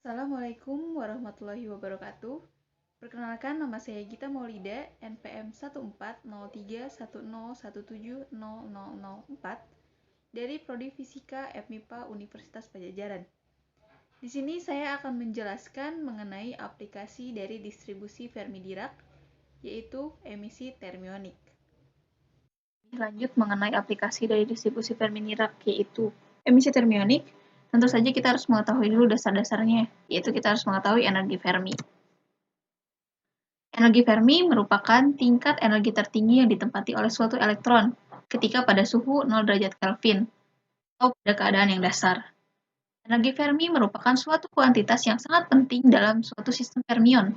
Assalamualaikum warahmatullahi wabarakatuh. Perkenalkan, nama saya Gita Maulida, NPM 140310170004 dari Prodi Fisika FMIPA Universitas Pajajaran. Di sini saya akan menjelaskan mengenai aplikasi dari distribusi Fermi-Dirac, yaitu emisi termionik. Lanjut mengenai aplikasi dari distribusi Fermi-Dirac, yaitu emisi termionik. Tentu saja kita harus mengetahui dulu dasar-dasarnya, yaitu kita harus mengetahui energi Fermi. Energi Fermi merupakan tingkat energi tertinggi yang ditempati oleh suatu elektron ketika pada suhu 0 derajat Kelvin atau pada keadaan yang dasar. Energi Fermi merupakan suatu kuantitas yang sangat penting dalam suatu sistem fermion,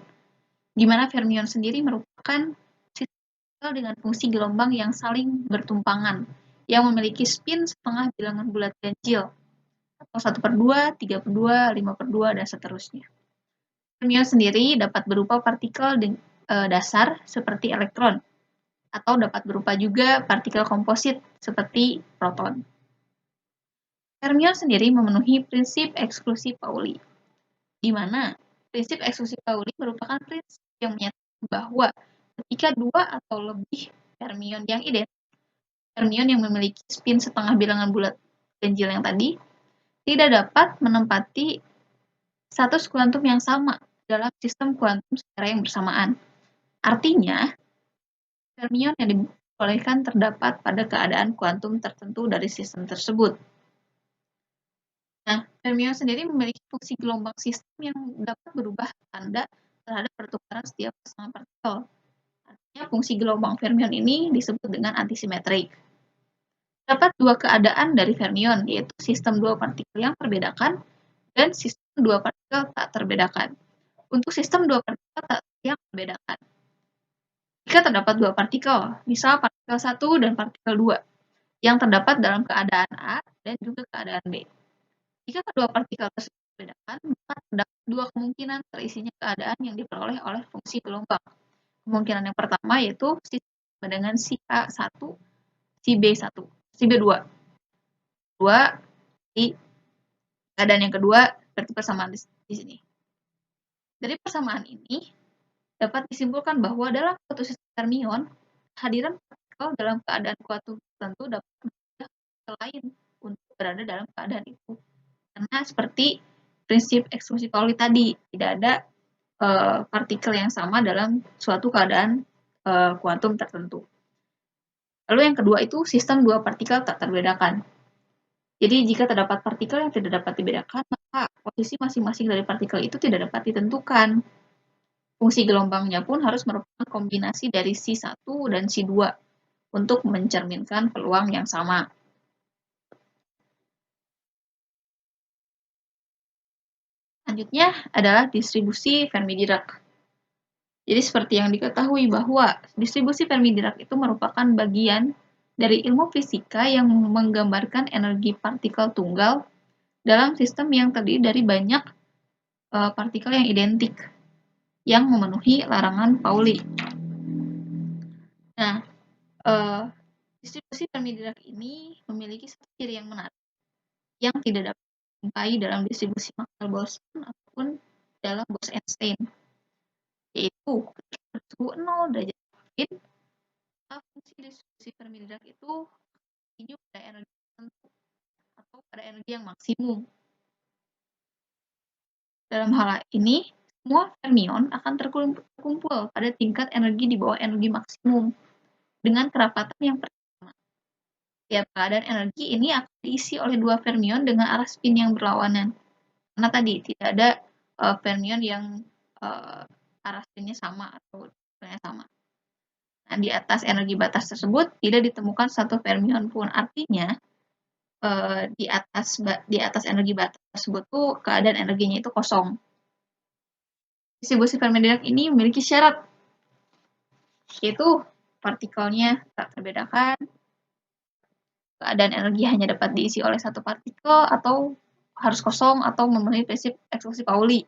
di mana fermion sendiri merupakan sistem dengan fungsi gelombang yang saling bertumpangan, yang memiliki spin setengah bilangan bulat ganjil, atau 1/2, 3/2, 5/2, dan seterusnya. Fermion sendiri dapat berupa partikel dasar seperti elektron, atau dapat berupa juga partikel komposit seperti proton. Fermion sendiri memenuhi prinsip eksklusi Pauli, di mana prinsip eksklusi Pauli merupakan prinsip yang menyatakan bahwa ketika dua atau lebih fermion yang identik, fermion yang memiliki spin setengah bilangan bulat ganjil yang tadi, tidak dapat menempati status kuantum yang sama dalam sistem kuantum secara yang bersamaan. Artinya, fermion yang dibolehkan terdapat pada keadaan kuantum tertentu dari sistem tersebut. Nah, fermion sendiri memiliki fungsi gelombang sistem yang dapat berubah tanda terhadap pertukaran setiap pasangan partikel. Artinya, fungsi gelombang fermion ini disebut dengan antisimetrik. Terdapat dua keadaan dari fermion, yaitu sistem dua partikel yang terbedakan dan sistem dua partikel tak terbedakan. Untuk sistem dua partikel tak yang terbedakan, jika terdapat dua partikel, misal partikel 1 dan partikel 2, yang terdapat dalam keadaan A dan juga keadaan B. Jika kedua partikel tersebut dibedakan, maka terdapat dua kemungkinan terisinya keadaan yang diperoleh oleh fungsi gelombang. Kemungkinan yang pertama yaitu sistem dengan si A1, si B1, si B2. Di keadaan yang kedua berarti persamaan di sini. Dari persamaan ini dapat disimpulkan bahwa dalam suatu sistem fermion, kehadiran partikel dalam keadaan kuantum tertentu dapat mencegah partikel lain untuk berada dalam keadaan itu. Karena seperti prinsip eksklusi Pauli tadi, tidak ada partikel yang sama dalam suatu keadaan kuantum tertentu. Lalu yang kedua itu sistem dua partikel tak terbedakan. Jadi jika terdapat partikel yang tidak dapat dibedakan, maka posisi masing-masing dari partikel itu tidak dapat ditentukan. Fungsi gelombangnya pun harus merupakan kombinasi dari Si1 dan Si2 untuk mencerminkan peluang yang sama. Selanjutnya adalah distribusi Fermi-Dirac. Jadi seperti yang diketahui bahwa distribusi Fermi-Dirac itu merupakan bagian dari ilmu fisika yang menggambarkan energi partikel tunggal dalam sistem yang terdiri dari banyak partikel yang identik yang memenuhi larangan Pauli. Nah, distribusi Fermi-Dirac ini memiliki satu ciri yang menarik yang tidak dapat dijumpai dalam distribusi Maxwell-Boltzmann ataupun dalam Bose-Einstein, yaitu ketika bersuhu 0 derajat Kelvin, fungsi distribusi Fermi-Dirac itu tinggi pada energi tertentu atau pada energi yang maksimum. Dalam hal ini, semua fermion akan terkumpul pada tingkat energi di bawah energi maksimum dengan kerapatan yang pertama. Tiap keadaan energi ini akan diisi oleh dua fermion dengan arah spin yang berlawanan. Karena tadi tidak ada fermion yang arah spinnya sama atau spinnya sama. Nah, di atas energi batas tersebut tidak ditemukan satu fermion pun. Artinya di atas energi batas tersebut tuh keadaan energinya itu kosong. Distribusi Fermi-Dirac ini memiliki syarat, yaitu partikelnya tak terbedakan, keadaan energi hanya dapat diisi oleh satu partikel, atau harus kosong, atau memenuhi prinsip eksklusi Pauli.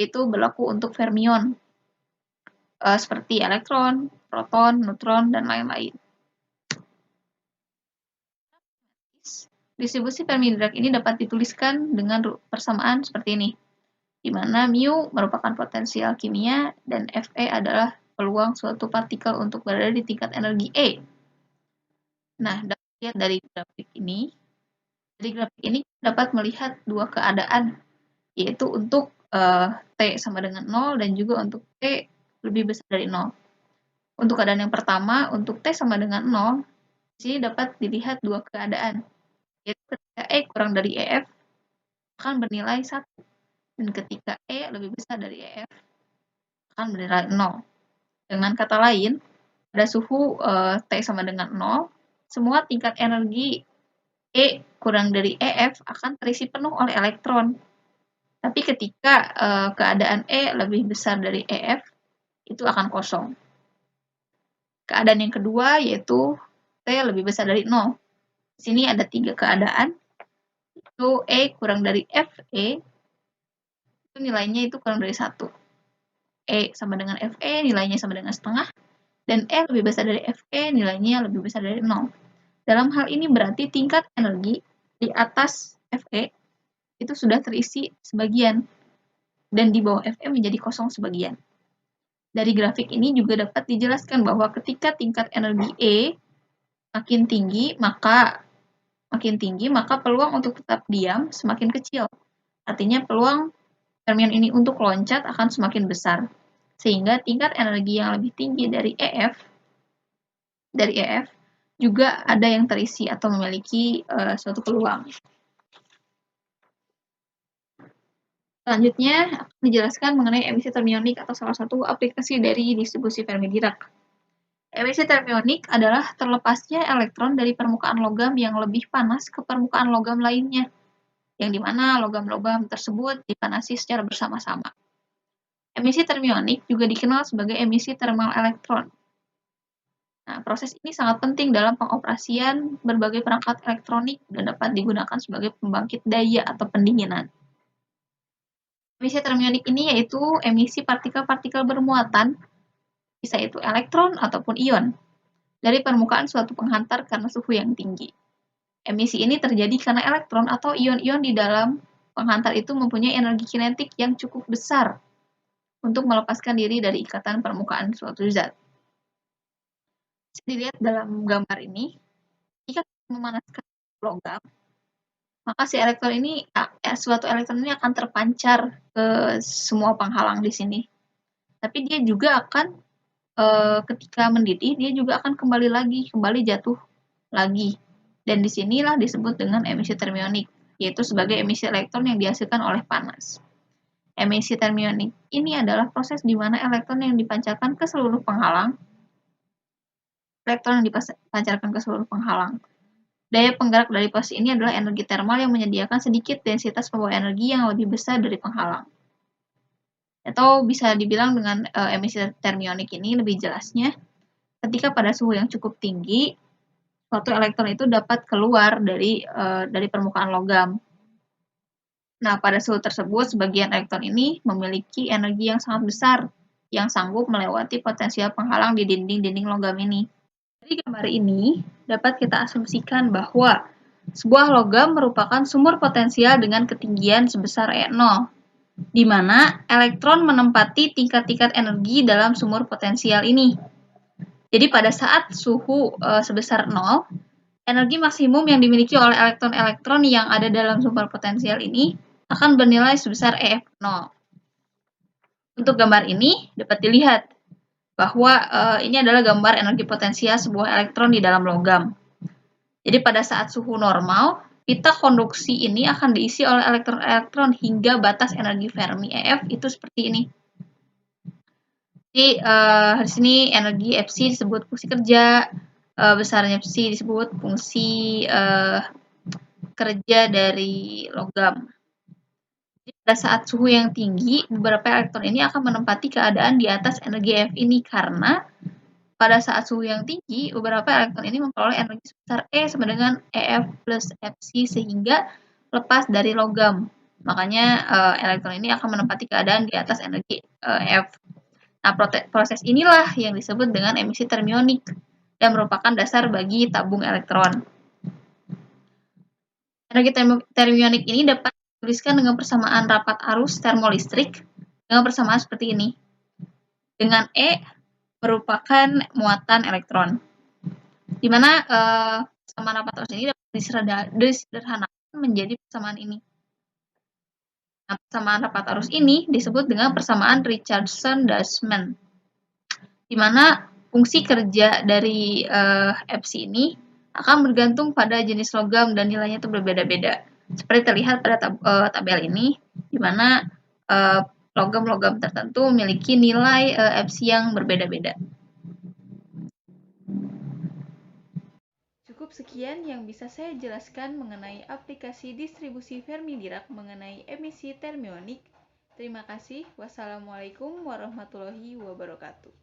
Itu berlaku untuk fermion, seperti elektron, proton, neutron, dan lain-lain. Distribusi Fermi-Dirac ini dapat dituliskan dengan persamaan seperti ini, di mana mu merupakan potensial kimia dan Fe adalah peluang suatu partikel untuk berada di tingkat energi E. Nah, dapat lihat dari grafik ini dapat melihat dua keadaan, yaitu untuk T sama dengan 0 dan juga untuk T lebih besar dari 0. Untuk keadaan yang pertama, untuk T sama dengan 0, di sini dapat dilihat dua keadaan, yaitu ketika E kurang dari EF akan bernilai 1, dan ketika E lebih besar dari EF akan bernilai 0. Dengan kata lain, pada suhu T sama dengan 0, semua tingkat energi E kurang dari EF akan terisi penuh oleh elektron. Tapi ketika keadaan E lebih besar dari EF, itu akan kosong. Keadaan yang kedua yaitu T lebih besar dari 0. Di sini ada 3 keadaan, itu E kurang dari Fe, itu nilainya itu kurang dari 1. E sama dengan Fe, nilainya sama dengan setengah, dan E lebih besar dari Fe, nilainya lebih besar dari 0. Dalam hal ini berarti tingkat energi di atas Fe itu sudah terisi sebagian, dan di bawah Fe menjadi kosong sebagian. Dari grafik ini juga dapat dijelaskan bahwa ketika tingkat energi E makin tinggi, maka peluang untuk tetap diam semakin kecil. Artinya peluang fermion ini untuk loncat akan semakin besar. Sehingga tingkat energi yang lebih tinggi dari EF juga ada yang terisi atau memiliki suatu peluang. Selanjutnya akan dijelaskan mengenai emisi termionik atau salah satu aplikasi dari distribusi Fermi-Dirac. Emisi termionik adalah terlepasnya elektron dari permukaan logam yang lebih panas ke permukaan logam lainnya, yang dimana logam-logam tersebut dipanasi secara bersama-sama. Emisi termionik juga dikenal sebagai emisi thermal elektron. Nah, proses ini sangat penting dalam pengoperasian berbagai perangkat elektronik dan dapat digunakan sebagai pembangkit daya atau pendinginan. Emisi termionik ini yaitu emisi partikel-partikel bermuatan, bisa itu elektron ataupun ion, dari permukaan suatu penghantar karena suhu yang tinggi. Emisi ini terjadi karena elektron atau ion-ion di dalam penghantar itu mempunyai energi kinetik yang cukup besar untuk melepaskan diri dari ikatan permukaan suatu zat. Bisa dilihat dalam gambar ini, jika memanaskan logam, maka si elektron ini, suatu elektron ini akan terpancar ke semua penghalang di sini. Tapi dia juga akan, ketika mendidih, dia juga akan kembali jatuh lagi. Dan disinilah disebut dengan emisi termionik, yaitu sebagai emisi elektron yang dihasilkan oleh panas. Emisi termionik ini adalah proses di mana elektron yang dipancarkan ke seluruh penghalang, Daya penggerak dari posisi ini adalah energi termal yang menyediakan sedikit densitas pembawa energi yang lebih besar dari penghalang. Atau bisa dibilang dengan emisi termionik ini lebih jelasnya, ketika pada suhu yang cukup tinggi, suatu elektron itu dapat keluar dari permukaan logam. Nah, pada suhu tersebut, sebagian elektron ini memiliki energi yang sangat besar, yang sanggup melewati potensial penghalang di dinding-dinding logam ini. Dari gambar ini, dapat kita asumsikan bahwa sebuah logam merupakan sumber potensial dengan ketinggian sebesar E0, di mana elektron menempati tingkat-tingkat energi dalam sumber potensial ini. Jadi pada saat suhu sebesar 0, energi maksimum yang dimiliki oleh elektron-elektron yang ada dalam sumber potensial ini akan bernilai sebesar EF0. Untuk gambar ini dapat dilihat bahwa ini adalah gambar energi potensial sebuah elektron di dalam logam. Jadi pada saat suhu normal, pita konduksi ini akan diisi oleh elektron-elektron hingga batas energi Fermi EF itu seperti ini. Jadi di sini energi Fc disebut fungsi kerja, besarnya Fc disebut fungsi kerja dari logam. Pada saat suhu yang tinggi, beberapa elektron ini akan menempati keadaan di atas energi F ini karena pada saat suhu yang tinggi, beberapa elektron ini memperoleh energi sebesar E sama dengan EF plus Fc sehingga lepas dari logam. Makanya elektron ini akan menempati keadaan di atas energi F. Nah, proses inilah yang disebut dengan emisi termionik dan merupakan dasar bagi tabung elektron. Energi termionik ini dapat dituliskan dengan persamaan rapat arus termolistrik dengan persamaan seperti ini. Dengan E merupakan muatan elektron. Di mana persamaan rapat arus ini dapat disederhanakan menjadi persamaan ini. Nah, persamaan rapat arus ini disebut dengan persamaan Richardson-Dashman, di mana fungsi kerja dari Fc ini akan bergantung pada jenis logam dan nilainya itu berbeda-beda. Seperti terlihat pada tabel ini, di mana logam-logam tertentu memiliki nilai Fc yang berbeda-beda. Cukup sekian yang bisa saya jelaskan mengenai aplikasi distribusi Fermi-Dirac mengenai emisi termionik. Terima kasih. Wassalamualaikum warahmatullahi wabarakatuh.